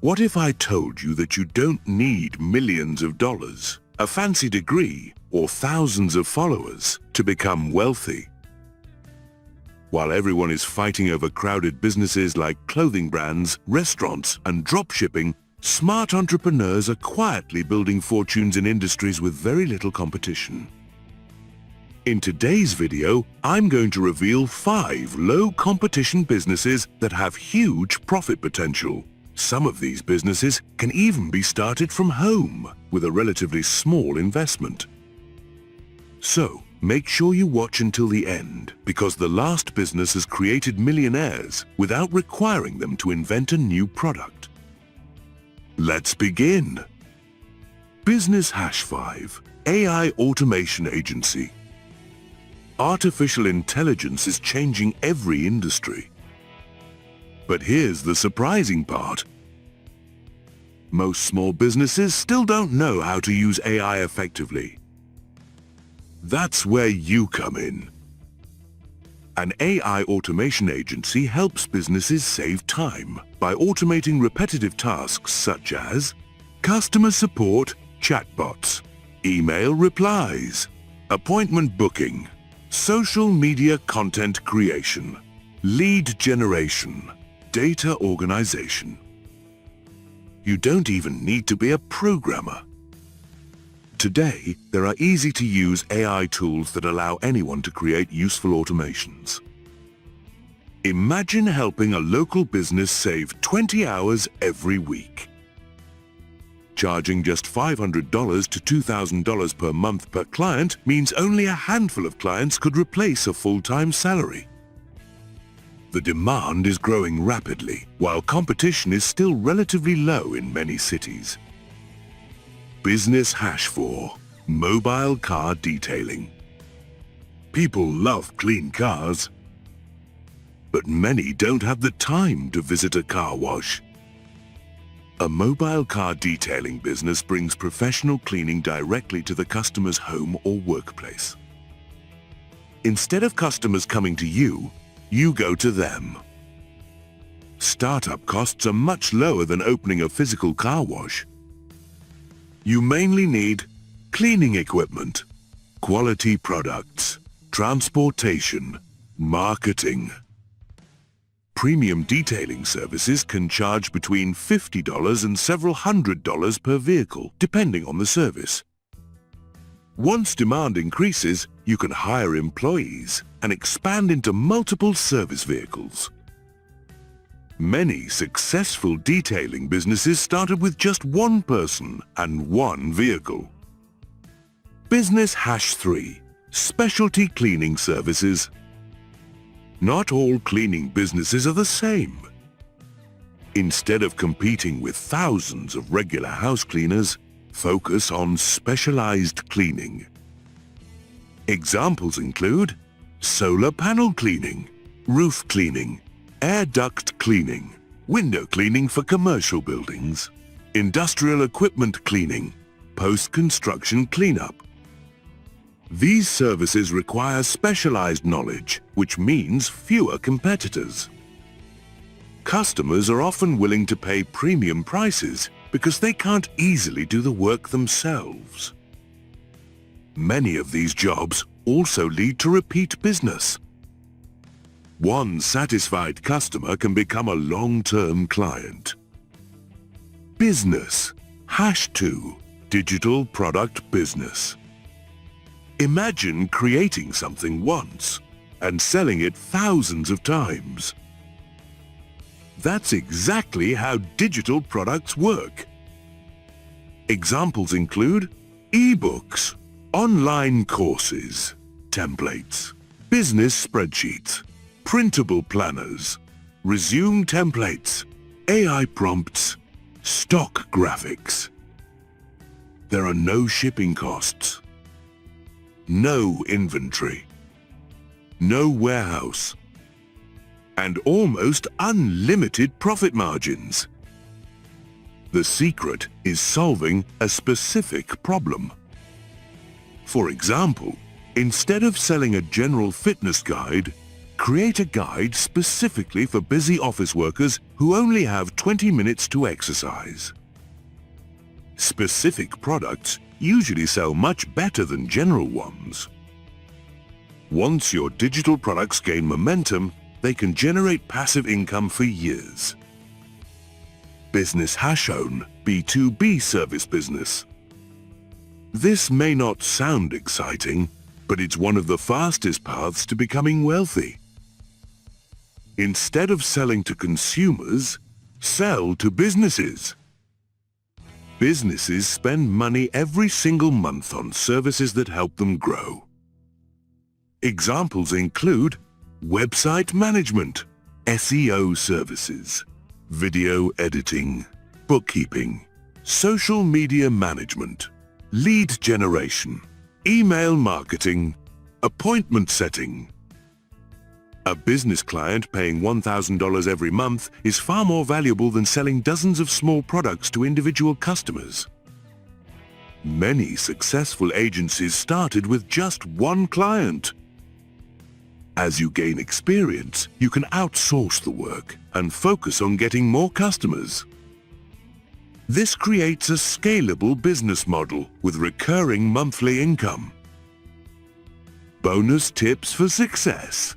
What if I told you that you don't need millions of dollars, a fancy degree, or thousands of followers to become wealthy? While everyone is fighting over crowded businesses like clothing brands, restaurants, and dropshipping, smart entrepreneurs are quietly building fortunes in industries with very little competition. In today's video, I'm going to reveal 5 low-competition businesses that have huge profit potential. Some of these businesses can even be started from home with a relatively small investment. So, make sure you watch until the end, because the last business has created millionaires without requiring them to invent a new product. Let's begin. Business Hash 5, AI Automation Agency. Artificial intelligence is changing every industry. But here's the surprising part. Most small businesses still don't know how to use AI effectively. That's where you come in. An AI automation agency helps businesses save time by automating repetitive tasks such as customer support chatbots, email replies, appointment booking, social media content creation, lead generation, data organization. You don't even need to be a programmer. Today, there are easy-to-use AI tools that allow anyone to create useful automations. Imagine helping a local business save 20 hours every week. Charging just $500 to $2,000 per month per client means only a handful of clients could replace a full-time salary. The demand is growing rapidly, while competition is still relatively low in many cities. Business Hash 4, Mobile Car Detailing. People love clean cars, but many don't have the time to visit a car wash. A mobile car detailing business brings professional cleaning directly to the customer's home or workplace. Instead of customers coming to you, you go to them. Startup costs are much lower than opening a physical car wash. You mainly need cleaning equipment, quality products, transportation, marketing. Premium detailing services can charge between $50 and several $100s per vehicle, depending on the service. Once demand increases, you can hire employees and expand into multiple service vehicles. Many successful detailing businesses started with just one person and one vehicle. Business Hash 3, Specialty Cleaning Services. Not all cleaning businesses are the same. Instead of competing with thousands of regular house cleaners, focus on specialized cleaning. Examples include solar panel cleaning, roof cleaning, air duct cleaning, window cleaning for commercial buildings, industrial equipment cleaning, post-construction cleanup. These services require specialized knowledge, which means fewer competitors. Customers are often willing to pay premium prices because they can't easily do the work themselves. Many of these jobs also lead to repeat business. One satisfied customer can become a long-term client. Business Hash 2, Digital Product Business. Imagine creating something once and selling it thousands of times. That's exactly how digital products work. Examples include e-books, online courses, templates, business spreadsheets, printable planners, resume templates, AI prompts, stock graphics. There are no shipping costs, no inventory, no warehouse, and almost unlimited profit margins. The secret is solving a specific problem. For example, instead of selling a general fitness guide, Create a guide specifically for busy office workers who only have 20 minutes to exercise. Specific products usually sell much better than general ones. Once your digital products gain momentum, they can generate passive income for years. Business has shown B2B service business. This may not sound exciting, but it's one of the fastest paths to becoming wealthy. Instead of selling to consumers, sell to businesses. Businesses spend money every single month on services that help them grow. Examples include website management, SEO services, video editing, bookkeeping, social media management, lead generation, email marketing, appointment setting. A business client paying $1,000 every month is far more valuable than selling dozens of small products to individual customers. Many successful agencies started with just one client. As you gain experience, you can outsource the work and focus on getting more customers. This creates a scalable business model with recurring monthly income. Bonus tips for success.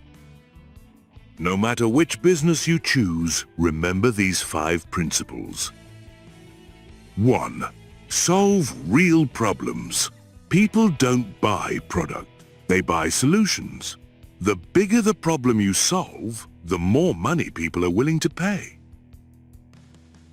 No matter which business you choose, remember these 5 principles. 1. Solve real problems. People don't buy product, they buy solutions. The bigger the problem you solve, the more money people are willing to pay.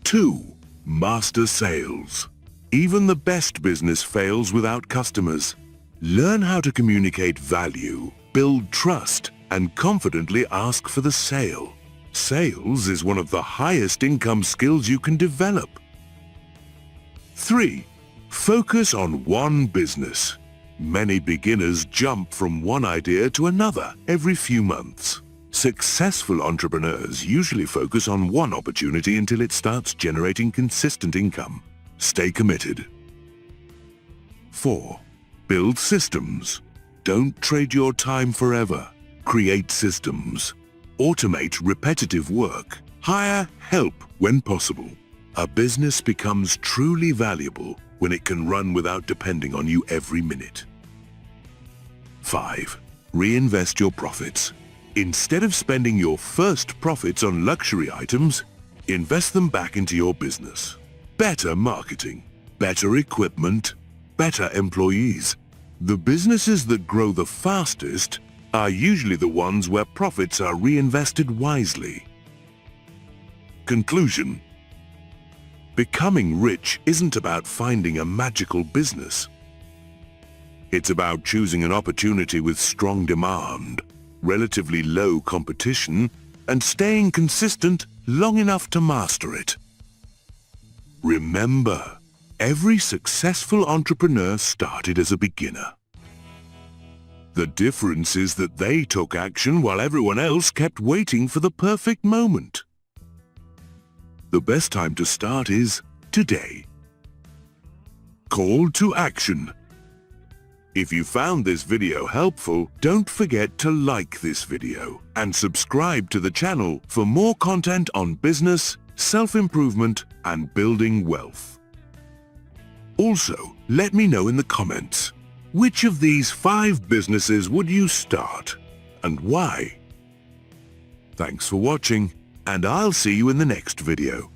2. Master sales. Even the best business fails without customers. Learn how to communicate value, build trust, and confidently ask for the sale. Sales is one of the highest income skills you can develop. 3. Focus on one business. Many beginners jump from one idea to another every few months. Successful entrepreneurs usually focus on one opportunity until it starts generating consistent income. Stay committed. 4. Build systems. Don't trade your time forever. Create systems. Automate repetitive work. Hire help when possible. A business becomes truly valuable when it can run without depending on you every minute. 5. Reinvest your profits. Instead of spending your first profits on luxury items, invest them back into your business. Better marketing, better equipment, better employees. The businesses that grow the fastest are usually the ones where profits are reinvested wisely. Conclusion. Becoming rich isn't about finding a magical business. It's about choosing an opportunity with strong demand, relatively low competition, and staying consistent long enough to master it. Remember, every successful entrepreneur started as a beginner. The difference is that they took action while everyone else kept waiting for the perfect moment. The best time to start is today. Call to action. If you found this video helpful, don't forget to like this video and subscribe to the channel for more content on business, self-improvement, and building wealth. Also, let me know in the comments, which of these 5 businesses would you start and why? Thanks for watching, and I'll see you in the next video.